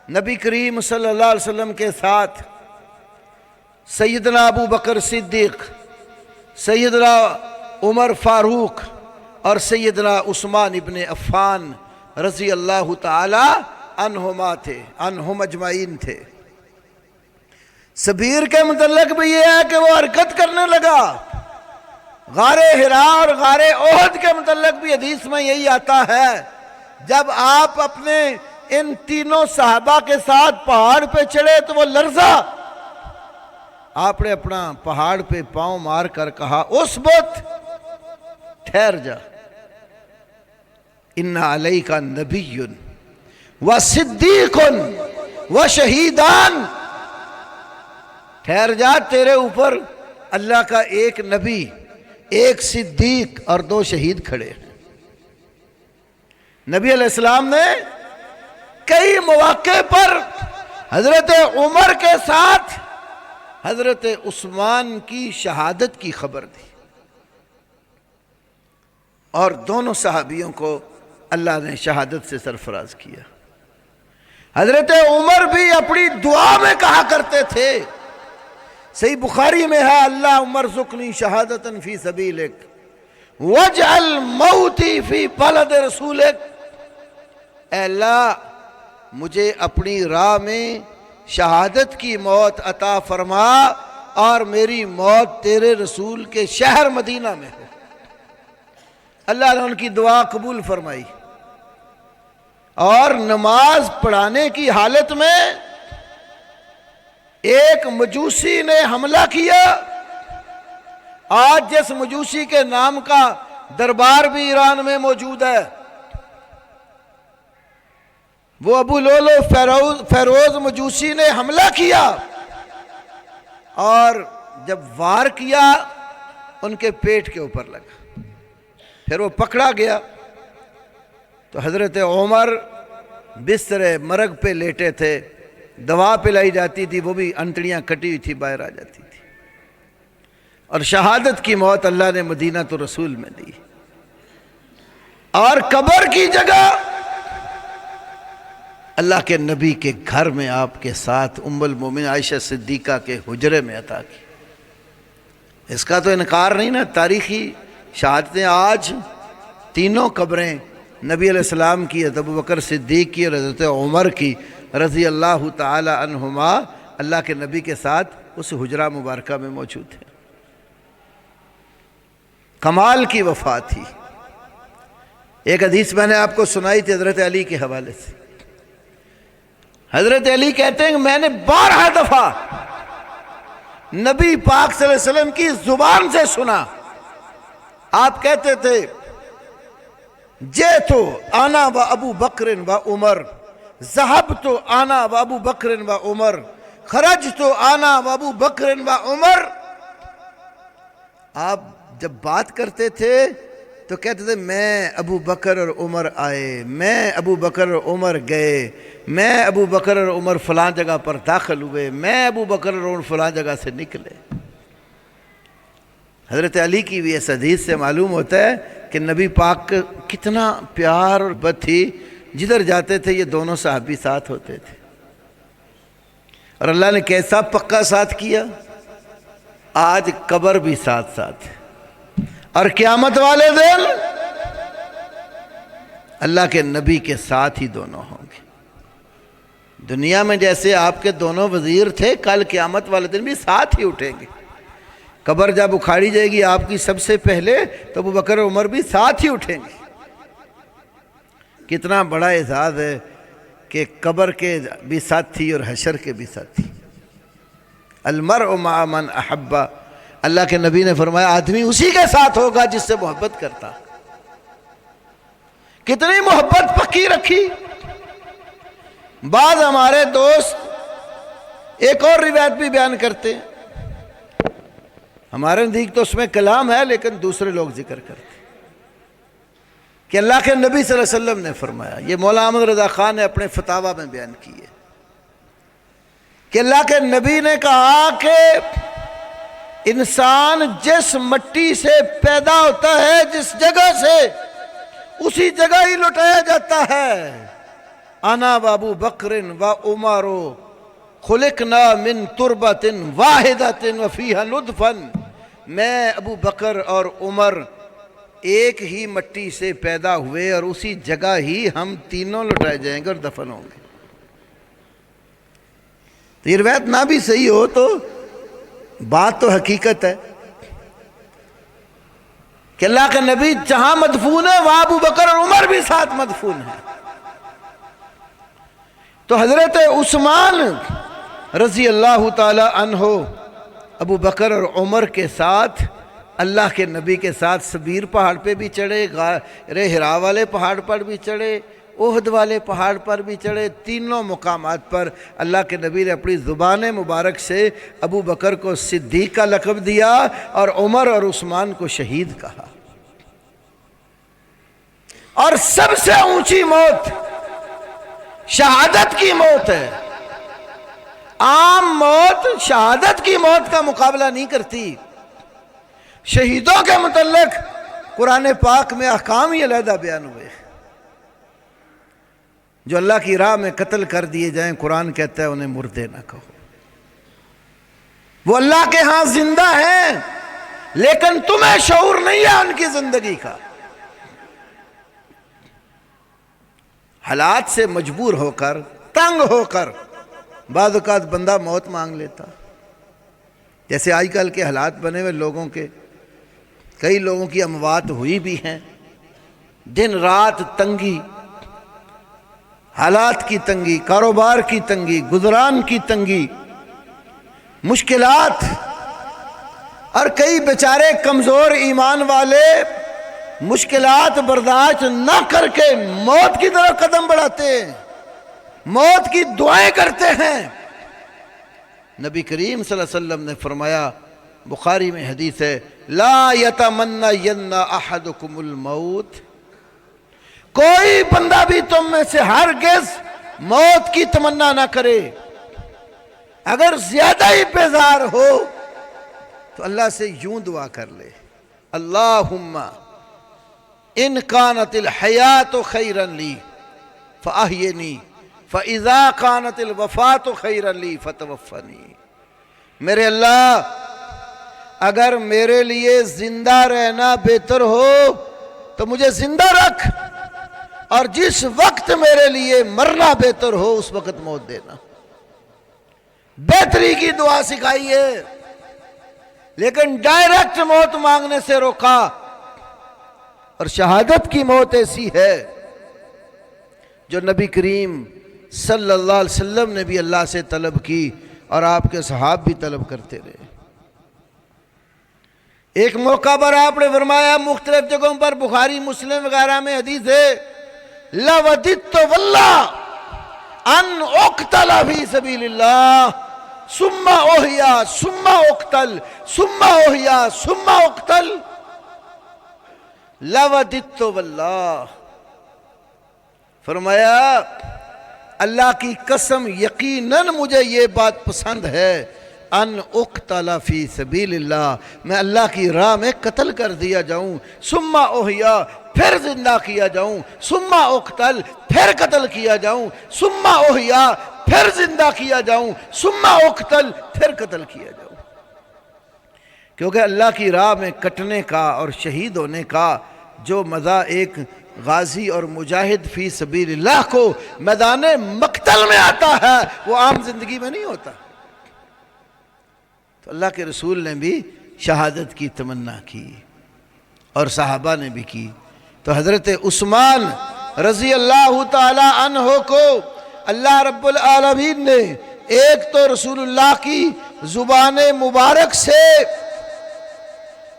نبی کریم صلی اللہ علیہ وسلم کے ساتھ۔ سیدنا ابو بکر صدیق، سیدنا عمر فاروق اور سیدنا عثمان ابن عفان رضی اللہ تعالی عنہما تھے، عنہم اجمعین تھے۔ سبیر کے متعلق بھی یہ ہے کہ وہ حرکت کرنے لگا۔ غار حرا اور غار احد کے متعلق بھی حدیث میں یہی آتا ہے، جب آپ اپنے ان تینوں صحابہ کے ساتھ پہاڑ پہ چڑھے تو وہ لرزا، آپ نے اپنا پہاڑ پہ پاؤں مار کر کہا، اثبت، ٹھہر جا، ان علیک نبی و صدیق و شہیدان، ٹھہر جا، تیرے اوپر اللہ کا ایک نبی، ایک صدیق اور 2 شہید کھڑے ہیں۔ نبی علیہ السلام نے کئی مواقع پر حضرت عمر کے ساتھ حضرت عثمان کی شہادت کی خبر دی، اور دونوں صحابیوں کو اللہ نے شہادت سے سرفراز کیا۔ حضرت عمر بھی اپنی دعا میں کہا کرتے تھے، صحیح بخاری میں ہے، اللہم ارزقنی شہادتا فی سبیلک واجعل موتی فی بلد رسولک، اے اللہ مجھے اپنی راہ میں شہادت کی موت عطا فرما، اور میری موت تیرے رسول کے شہر مدینہ میں ہو۔ اللہ نے ان کی دعا قبول فرمائی، اور نماز پڑھانے کی حالت میں ایک مجوسی نے حملہ کیا۔ آج جس مجوسی کے نام کا دربار بھی ایران میں موجود ہے، وہ ابو لولو فیروز مجوسی نے حملہ کیا، اور جب وار کیا ان کے پیٹ کے اوپر لگا، پھر وہ پکڑا گیا تو حضرت عمر بستر مرگ پہ لیٹے تھے، دوا پلائی جاتی تھی، وہ بھی انتڑیاں کٹی ہوئی تھی، باہر آ جاتی تھی، اور شہادت کی موت اللہ نے مدینہ تو رسول میں دی۔ اور قبر کی جگہ اللہ کے نبی کے گھر میں آپ کے ساتھ ام المومنین عائشہ صدیقہ کے حجرے میں عطا کی۔ اس کا تو انکار نہیں نا، تاریخی شہادتیں آج تینوں قبریں نبی علیہ السلام کی، حضرت ابو بکر صدیق کی اور حضرت عمر کی رضی اللہ تعالی عنہما، اللہ کے نبی کے ساتھ اس حجرہ مبارکہ میں موجود ہیں۔ کمال کی وفات تھی۔ ایک حدیث میں نے آپ کو سنائی تھی حضرت علی کے حوالے سے۔ حضرت علی کہتے ہیں کہ میں نے 12 دفعہ نبی پاک صلی اللہ علیہ وسلم کی زبان سے سنا، آپ کہتے تھے، جئتو انا و ابو بکر و عمر، ذہبتو انا و ابو بکر و عمر، خرجتو انا و ابو بکر و عمر۔ آپ جب بات کرتے تھے تو کہتے تھے میں ابو بکر اور عمر آئے، میں ابو بکر اور عمر گئے، میں ابو بکر اور عمر فلاں جگہ پر داخل ہوئے، میں ابو بکر اور عمر فلاں جگہ سے نکلے۔ حضرت علی کی بھی اس حدیث سے معلوم ہوتا ہے کہ نبی پاک کتنا پیار اور محبت تھی، جدھر جاتے تھے یہ دونوں صحابی ساتھ ہوتے تھے، اور اللہ نے کیسا پکا ساتھ کیا، آج قبر بھی ساتھ ساتھ ہے، اور قیامت والے دن اللہ کے نبی کے ساتھ ہی دونوں ہوں گے۔ دنیا میں جیسے آپ کے دونوں وزیر تھے، کل قیامت والے دن بھی ساتھ ہی اٹھیں گے۔ قبر جب اکھاڑی جائے گی آپ کی سب سے پہلے، تو ابو بکر عمر بھی ساتھ ہی اٹھیں گے۔ کتنا بڑا اعزاز ہے کہ قبر کے بھی ساتھی اور حشر کے بھی ساتھی۔ المرء مع من احب، اللہ کے نبی نے فرمایا آدمی اسی کے ساتھ ہوگا جس سے محبت کرتا۔ کتنی محبت پکی رکھی۔ بعض ہمارے دوست ایک اور روایت بھی بیان کرتے ہیں، ہمارے نزدیک تو اس میں کلام ہے لیکن دوسرے لوگ ذکر کرتے ہیں کہ اللہ کے نبی صلی اللہ علیہ وسلم نے فرمایا، یہ مولانا احمد رضا خان نے اپنے فتاویٰ میں بیان کی ہے کہ اللہ کے نبی نے کہا کہ انسان جس مٹی سے پیدا ہوتا ہے، جس جگہ سے، اسی جگہ ہی لوٹایا جاتا ہے۔ انا و ابو بکر و عمر خلقنا من تربۃ واحدۃ وفیہا نطفا، میں ابو بکر اور عمر ایک ہی مٹی سے پیدا ہوئے اور اسی جگہ ہی ہم تینوں لوٹائے جائیں گے اور دفن ہوں گے۔ تو یہ روایت نہ بھی صحیح ہو تو بات تو حقیقت ہے کہ اللہ کے نبی جہاں مدفون ہے وہاں ابو بکر اور عمر بھی ساتھ مدفون ہیں۔ تو حضرت عثمان رضی اللہ تعالی عنہ ابو بکر اور عمر کے ساتھ اللہ کے نبی کے ساتھ سبیر پہاڑ پہ بھی چڑھے، غار ہرا والے پہاڑ پر بھی چڑھے، احد والے پہاڑ پر بھی چڑھے، تینوں مقامات پر اللہ کے نبی نے اپنی زبان مبارک سے ابو بکر کو صدیق کا لقب دیا اور عمر اور عثمان کو شہید کہا۔ اور سب سے اونچی موت شہادت کی موت ہے۔ عام موت شہادت کی موت کا مقابلہ نہیں کرتی۔ شہیدوں کے متعلق قرآن پاک میں احکام ہی علیحدہ بیان ہوئے۔ جو اللہ کی راہ میں قتل کر دیے جائیں، قرآن کہتا ہے انہیں مردے نہ کہو۔ وہ اللہ کے ہاں زندہ ہیں لیکن تمہیں شعور نہیں ہے ان کی زندگی کا۔ حالات سے مجبور ہو کر، تنگ ہو کر بعض اوقات بندہ موت مانگ لیتا، جیسے آج کل کے حالات بنے ہوئے لوگوں کے، کئی لوگوں کی اموات ہوئی بھی ہیں۔ دن رات تنگی، حالات کی تنگی، کاروبار کی تنگی، گزران کی تنگی، مشکلات، اور کئی بیچارے کمزور ایمان والے مشکلات برداشت نہ کر کے موت کی طرف قدم بڑھاتے ہیں، موت کی دعائیں کرتے ہیں۔ نبی کریم صلی اللہ علیہ وسلم نے فرمایا، بخاری میں حدیث ہے، لا یتمنین احدکم الموت، کوئی بندہ بھی تم میں سے ہرگز موت کی تمنا نہ کرے۔ اگر زیادہ ہی بیزار ہو تو اللہ سے یوں دعا کر لے، اللہم ان کانت الحیات خیرا لی فاحینی فاذا کانت الوفات خیرا لی فتوفنی۔ میرے اللہ، اگر میرے لیے زندہ رہنا بہتر ہو تو مجھے زندہ رکھ، اور جس وقت میرے لیے مرنا بہتر ہو اس وقت موت دینا۔ بہتری کی دعا سکھائی ہے لیکن ڈائریکٹ موت مانگنے سے روکا۔ اور شہادت کی موت ایسی ہے جو نبی کریم صلی اللہ علیہ وسلم نے بھی اللہ سے طلب کی اور آپ کے صحابہ بھی طلب کرتے رہے۔ ایک موقع پر آپ نے فرمایا، مختلف جگہوں پر بخاری مسلم وغیرہ میں حدیث ہے، لَوَدِدْتُ وَاللَّهِ أَنْ أُقْتَلَ فِي سَبِيلِ اللَّهِ ثُمَّ أُحْيَا ثُمَّ أُقْتَلْ ثُمَّ أُحْيَا ثُمَّ أُقْتَلْ لَوَدِدْتُ وَاللَّهِ، فرمایا اللہ کی قسم یقیناً مجھے یہ بات پسند ہے، ان اقتل فی سبیل اللہ، میں اللہ کی راہ میں قتل کر دیا جاؤں، ثم احیا، پھر زندہ کیا جاؤں، ثم اقتل، پھر قتل کیا جاؤں، ثم احیا، پھر زندہ کیا جاؤں، ثم اقتل، پھر قتل کیا جاؤں۔ کیونکہ اللہ کی راہ میں کٹنے کا اور شہید ہونے کا جو مزہ ایک غازی اور مجاہد فی سبیل اللہ کو میدان مقتل میں آتا ہے وہ عام زندگی میں نہیں ہوتا۔ تو اللہ کے رسول نے بھی شہادت کی تمنا کی اور صحابہ نے بھی کی۔ تو حضرت عثمان رضی اللہ تعالی عنہ کو اللہ رب العالمین نے ایک تو رسول اللہ کی زبان مبارک سے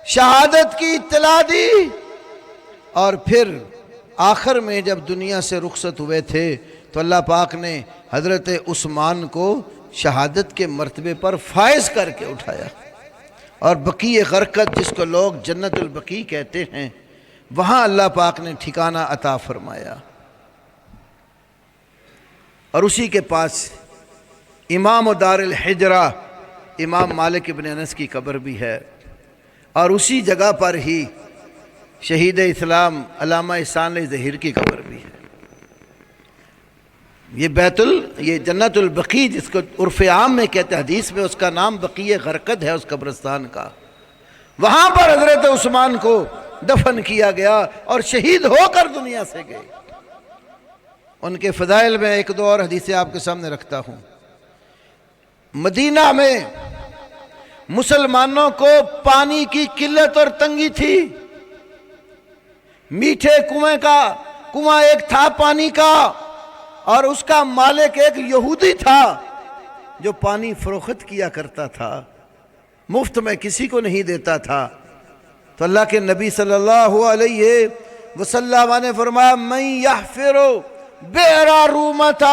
شہادت کی اطلاع دی، اور پھر آخر میں جب دنیا سے رخصت ہوئے تھے تو اللہ پاک نے حضرت عثمان کو شہادت کے مرتبے پر فائز کر کے اٹھایا، اور بقیع غرقد جس کو لوگ جنت البقیع کہتے ہیں وہاں اللہ پاک نے ٹھکانہ عطا فرمایا، اور اسی کے پاس امام دار الحجرہ امام مالک ابن انس کی قبر بھی ہے، اور اسی جگہ پر ہی شہید اسلام علامہ احسان علی ظہیر کی قبر بھی ہے۔ یہ جنت البقیع جس کو عرف عام میں کہتے ہیں، حدیث میں اس کا نام بقیع غرقد ہے اس قبرستان کا، وہاں پر حضرت عثمان کو دفن کیا گیا اور شہید ہو کر دنیا سے گئے۔ ان کے فضائل میں ایک دو اور حدیثیں آپ کے سامنے رکھتا ہوں۔ مدینہ میں مسلمانوں کو پانی کی قلت اور تنگی تھی، میٹھے کنواں ایک تھا پانی کا، اور اس کا مالک ایک یہودی تھا جو پانی فروخت کیا کرتا تھا، مفت میں کسی کو نہیں دیتا تھا۔ تو اللہ کے نبی صلی اللہ علیہ وسلم نے فرمایا من یحفر بئر رومۃ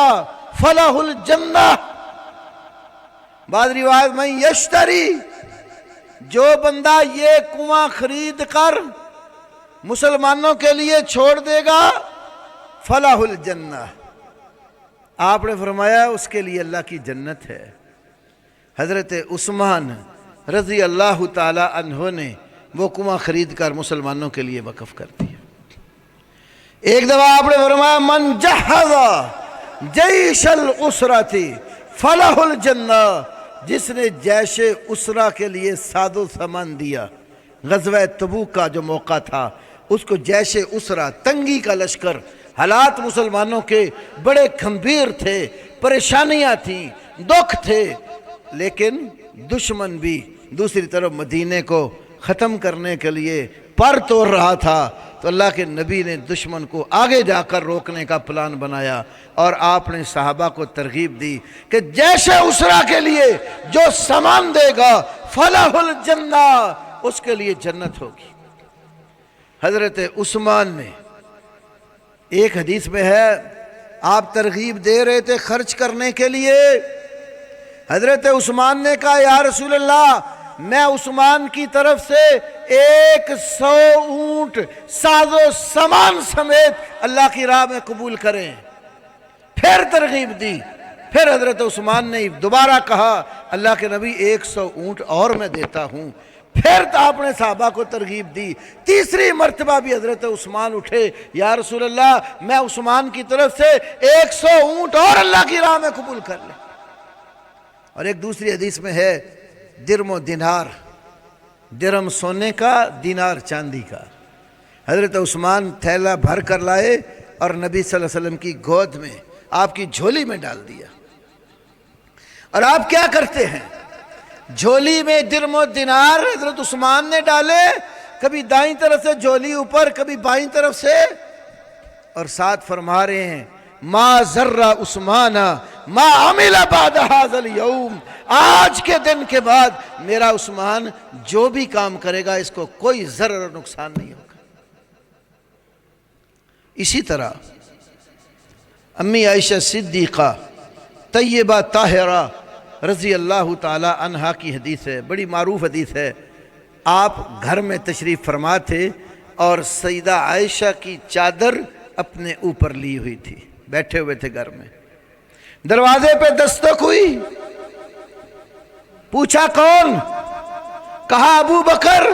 فلہ الجنہ، بعض روایت من یشتری، جو بندہ یہ کنواں خرید کر مسلمانوں کے لیے چھوڑ دے گا فلاح الجنہ، آپ نے فرمایا اس کے لیے اللہ کی جنت ہے۔ حضرت عثمان رضی اللہ تعالی عنہ نے وہ کنواں خرید کر مسلمانوں کے لیے وقف کر دیا۔ ایک دفعہ آپ نے فرمایا من جہز جیش الاسرۃ فلاح الجنہ، جس نے جیش اسرہ کے لیے ساز و سامان دیا، غزوہ تبوک کا جو موقع تھا اس کو جیش اسرہ، تنگی کا لشکر، حالات مسلمانوں کے بڑے کھمبیر تھے، پریشانیاں تھیں، دکھ تھے، لیکن دشمن بھی دوسری طرف مدینے کو ختم کرنے کے لیے پر توڑ رہا تھا، تو اللہ کے نبی نے دشمن کو آگے جا کر روکنے کا پلان بنایا، اور آپ نے صحابہ کو ترغیب دی کہ جیش اسرہ کے لیے جو سامان دے گا فلاح الجنہ، اس کے لیے جنت ہوگی۔ حضرت عثمان نے ایک حدیث میں ہے آپ ترغیب دے رہے تھے خرچ کرنے کے لیے، حضرت عثمان نے کہا یا رسول اللہ میں عثمان کی طرف سے 100 اونٹ ساز و سامان سمیت اللہ کی راہ میں قبول کریں۔ پھر ترغیب دی، پھر حضرت عثمان نے دوبارہ کہا اللہ کے نبی 100 اونٹ اور میں دیتا ہوں۔ پھر آپ نے صحابہ کو ترغیب دی، تیسری مرتبہ بھی حضرت عثمان اٹھے یا رسول اللہ میں عثمان کی طرف سے 100 اونٹ اور اللہ کی راہ میں قبول کر لیں۔ اور ایک دوسری حدیث میں ہے درم و دینار، درم سونے کا، دینار چاندی کا۔ حضرت عثمان تھیلا بھر کر لائے اور نبی صلی اللہ علیہ وسلم کی گود میں، آپ کی جھولی میں ڈال دیا۔ اور آپ کیا کرتے ہیں؟ جھولی میں درم و دینار حضرت عثمان نے ڈالے، کبھی دائیں طرف سے جھولی اوپر، کبھی بائیں طرف سے، اور ساتھ فرما رہے ہیں ما ذر عثمان ما عمل بعد هذا اليوم، آج کے دن کے بعد میرا عثمان جو بھی کام کرے گا اس کو کوئی ضرر اور نقصان نہیں ہوگا۔ اسی طرح امی عائشہ صدیقہ طیبہ طاہرہ رضی اللہ تعالی عنہا کی حدیث ہے، بڑی معروف حدیث ہے۔ آپ گھر میں تشریف فرما تھے اور سیدہ عائشہ کی چادر اپنے اوپر لی ہوئی تھی، بیٹھے ہوئے تھے گھر میں، دروازے پہ دستک ہوئی، پوچھا کون؟ کہا ابو بکر،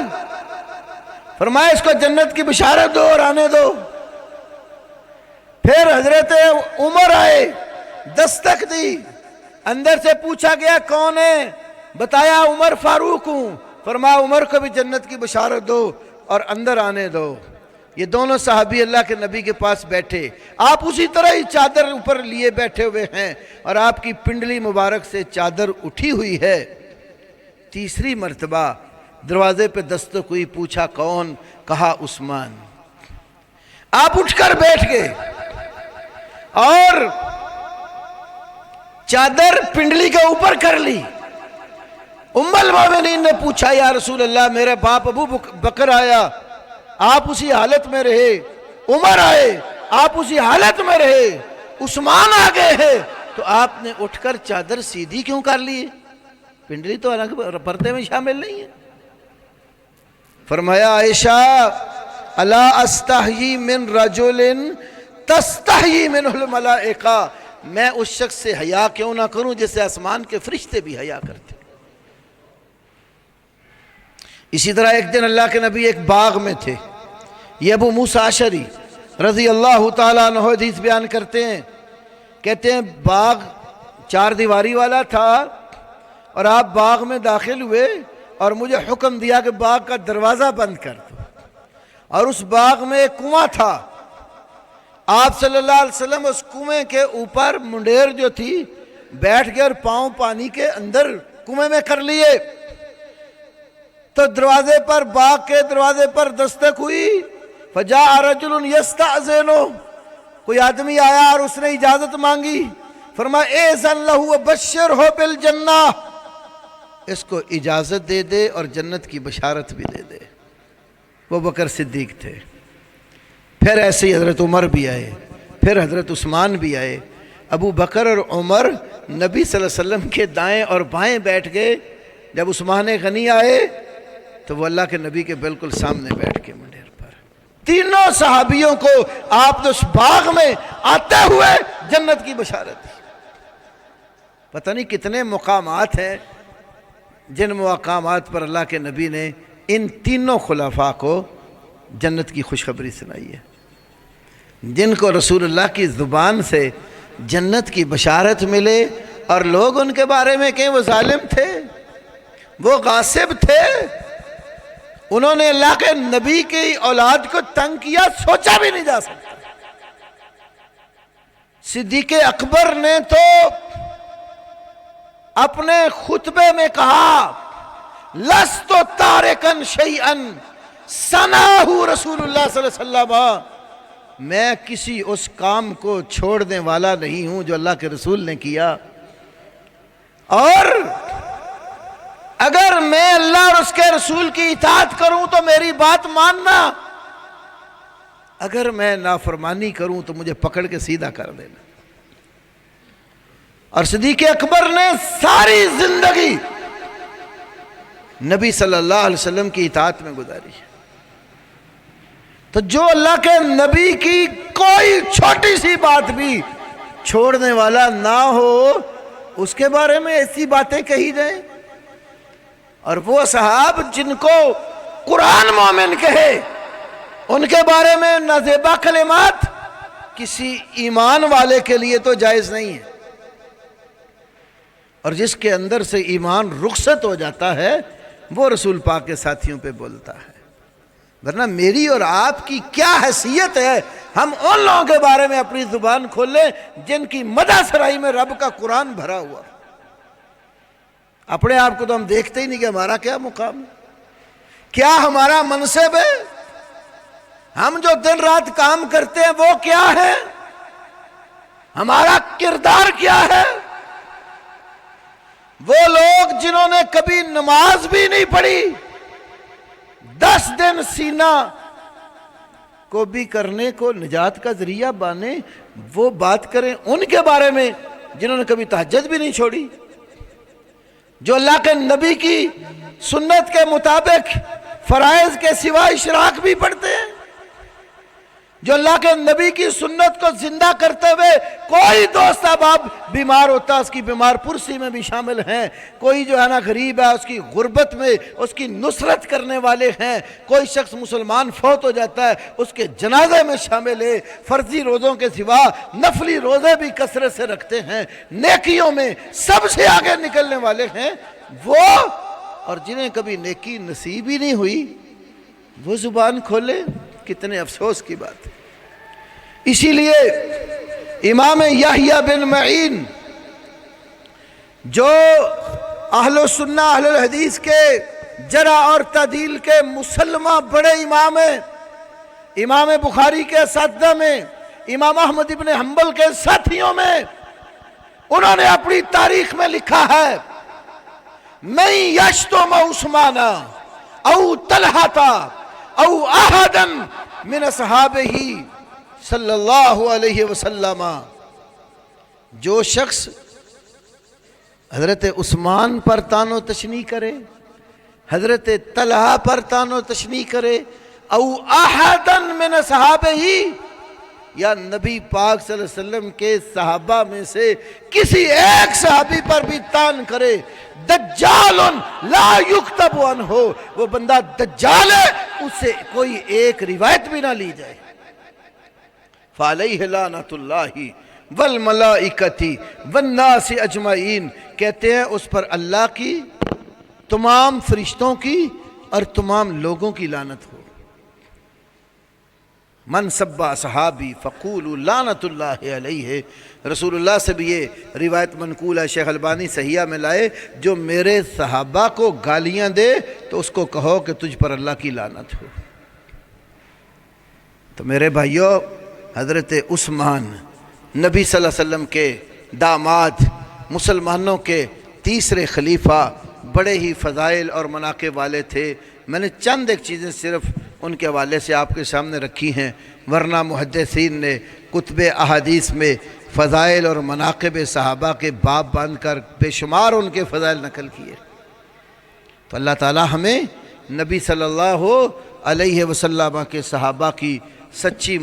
فرمایا اس کو جنت کی بشارت دو اور آنے دو۔ پھر حضرت عمر آئے، دستک دی، اندر سے پوچھا گیا کون ہے؟ بتایا عمر فاروق ہوں۔ فرمایا عمر کو بھی جنت کی بشارت دو اور اندر آنے دو۔ یہ دونوں صحابی اللہ کے نبی کے پاس بیٹھے، آپ اسی طرح ہی چادر اوپر لیے بیٹھے ہوئے ہیں اور آپ کی پنڈلی مبارک سے چادر اٹھی ہوئی ہے۔ تیسری مرتبہ دروازے پہ دستک ہوئی، پوچھا کون؟ کہا عثمان۔ آپ اٹھ کر بیٹھ گئے اور چادر پنڈلی کے اوپر کر لی، ام المومنین نے پوچھا یا رسول اللہ میرے باپ ابو بکر آیا آپ اسی حالت میں رہے، عمر آئے آپ اسی حالت میں رہے، عثمان آ گئے ہیں، تو آپ نے اٹھ کر چادر سیدھی کیوں کر لی؟ پنڈلی تو پردے میں شامل نہیں ہے۔ فرمایا عائشہ الا استحیی من رجل تستحیی منہ الملائکہ، میں اس شخص سے حیا کیوں نہ کروں جسے آسمان کے فرشتے بھی حیا کرتے۔ اسی طرح ایک دن اللہ کے نبی ایک باغ میں تھے، یہ ابو موسیٰ اشعری رضی اللہ تعالیٰ عنہ حدیث بیان کرتے ہیں، کہتے ہیں باغ 4 دیواری والا تھا اور آپ باغ میں داخل ہوئے اور مجھے حکم دیا کہ باغ کا دروازہ بند کر دو، اور اس باغ میں ایک کنواں تھا، آپ صلی اللہ علیہ وسلم اس کنویں کے اوپر منڈیر جو تھی بیٹھ گئے اور پاؤں پانی کے اندر کنویں میں کر لیے، تو دروازے پر باغ کے دروازے پر دستک ہوئی، فجاء رجل یستأذن، کوئی آدمی آیا اور اس نے اجازت مانگی، فرمایا اذن لہ وبشرہ بالجنہ، اس کو اجازت دے دے اور جنت کی بشارت بھی دے دے۔ وہ بکر صدیق تھے، پھر ایسے ہی حضرت عمر بھی آئے، پھر حضرت عثمان بھی آئے، ابو بکر اور عمر نبی صلی اللہ علیہ وسلم کے دائیں اور بائیں بیٹھ گئے، جب عثمان غنی آئے تو وہ اللہ کے نبی کے بالکل سامنے بیٹھ کے منڈیر پر، تینوں صحابیوں کو آپ نے اس باغ میں آتے ہوئے جنت کی بشارت دی۔ پتہ نہیں کتنے مقامات ہیں جن مقامات پر اللہ کے نبی نے ان تینوں خلفاء کو جنت کی خوشخبری سنائی ہے، جن کو رسول اللہ کی زبان سے جنت کی بشارت ملے، اور لوگ ان کے بارے میں کہیں وہ ظالم تھے، وہ غاصب تھے، انہوں نے اللہ کے نبی کی اولاد کو تنگ کیا، سوچا بھی نہیں جا سکتا۔ صدیق اکبر نے تو اپنے خطبے میں کہا لست تارکا شیئا ثناہ رسول اللہ صلی اللہ علیہ وسلم، میں کسی اس کام کو چھوڑنے والا نہیں ہوں جو اللہ کے رسول نے کیا، اور اگر میں اللہ اور اس کے رسول کی اطاعت کروں تو میری بات ماننا، اگر میں نافرمانی کروں تو مجھے پکڑ کے سیدھا کر دینا۔ اور صدیق اکبر نے ساری زندگی نبی صلی اللہ علیہ وسلم کی اطاعت میں گزاری ہے۔ تو جو اللہ کے نبی کی کوئی چھوٹی سی بات بھی چھوڑنے والا نہ ہو، اس کے بارے میں ایسی باتیں کہی جائیں، اور وہ صحاب جن کو قرآن مومن کہے ان کے بارے میں نازیبا کلمات کسی ایمان والے کے لیے تو جائز نہیں ہے، اور جس کے اندر سے ایمان رخصت ہو جاتا ہے وہ رسول پاک کے ساتھیوں پہ بولتا ہے، ورنہ میری اور آپ کی کیا حیثیت ہے ہم ان لوگوں کے بارے میں اپنی زبان کھولیں جن کی مدح سرائی میں رب کا قرآن بھرا ہوا۔ اپنے آپ کو تو ہم دیکھتے ہی نہیں کہ ہمارا کیا مقام ہے، کیا ہمارا منصب ہے، ہم جو دن رات کام کرتے ہیں وہ کیا ہے، ہمارا کردار کیا ہے۔ وہ لوگ جنہوں نے کبھی نماز بھی نہیں پڑھی، 10 دن سینہ کو بھی کرنے کو نجات کا ذریعہ بانے، وہ بات کریں ان کے بارے میں جنہوں نے کبھی تہجد بھی نہیں چھوڑی، جو اللہ کے نبی کی سنت کے مطابق فرائض کے سوا اشراق بھی پڑھتے ہیں، جو اللہ کے نبی کی سنت کو زندہ کرتے ہوئے کوئی دوست احباب بیمار ہوتا ہے اس کی بیمار پرسی میں بھی شامل ہیں، کوئی جو ہے نا غریب ہے اس کی غربت میں اس کی نصرت کرنے والے ہیں، کوئی شخص مسلمان فوت ہو جاتا ہے اس کے جنازے میں شامل ہے، فرضی روزوں کے سوا نفلی روزے بھی کثرت سے رکھتے ہیں، نیکیوں میں سب سے آگے نکلنے والے ہیں وہ، اور جنہیں کبھی نیکی نصیب ہی نہیں ہوئی وہ زبان کھولے، کتنے افسوس کی بات ہے۔ اسی لیے امام یحییٰ بن معین جو اہل سنہ اہل الحدیث کے جرح اور تعدیل کے مسلمہ بڑے امام ہیں، امام بخاری کے اساتذہ میں، امام احمد ابن حنبل کے ساتھیوں میں، انہوں نے اپنی تاریخ میں لکھا ہے من یشتم عثمانا او طلحتا او احدا من اصحابہ صلی اللہ علیہ وسلم، جو شخص حضرت عثمان پر تان و تشنیع کرے، حضرت طلحہ پر تان و تشنیع کرے، او احدا من اصحابہ، یا نبی پاک صلی اللہ علیہ وسلم کے صحابہ میں سے کسی ایک صحابی پر بھی تان کرے، دجال لا یکتب عنہ، وہ بندہ دجال ہے، اس سے کوئی ایک روایت بھی نہ لی جائے۔ فعلیہ لعنۃ اللہ والملائکۃ والناس اجمعین، کہتے ہیں اس پر اللہ کی، تمام فرشتوں کی اور تمام لوگوں کی لعنت ہو۔ من سب اصحابی فقولوا لعنت اللہ علیہ، رسول اللہ سے بھی یہ روایت منقول ہے، شیخ البانی صحیحہ میں لائے، جو میرے صحابہ کو گالیاں دے تو اس کو کہو کہ تجھ پر اللہ کی لعنت ہو۔ تو میرے بھائیوں، حضرت عثمان نبی صلی اللہ علیہ وسلم کے داماد، مسلمانوں کے تیسرے خلیفہ، بڑے ہی فضائل اور مناقب والے تھے۔ میں نے چند ایک چیزیں صرف ان کے حوالے سے آپ کے سامنے رکھی ہیں، ورنہ محدثین نے کتب احادیث میں فضائل اور مناقب صحابہ کے باب باندھ کر بے شمار ان کے فضائل نقل کیے۔ تو اللہ تعالی ہمیں نبی صلی اللہ علیہ وسلم کے صحابہ کی سچی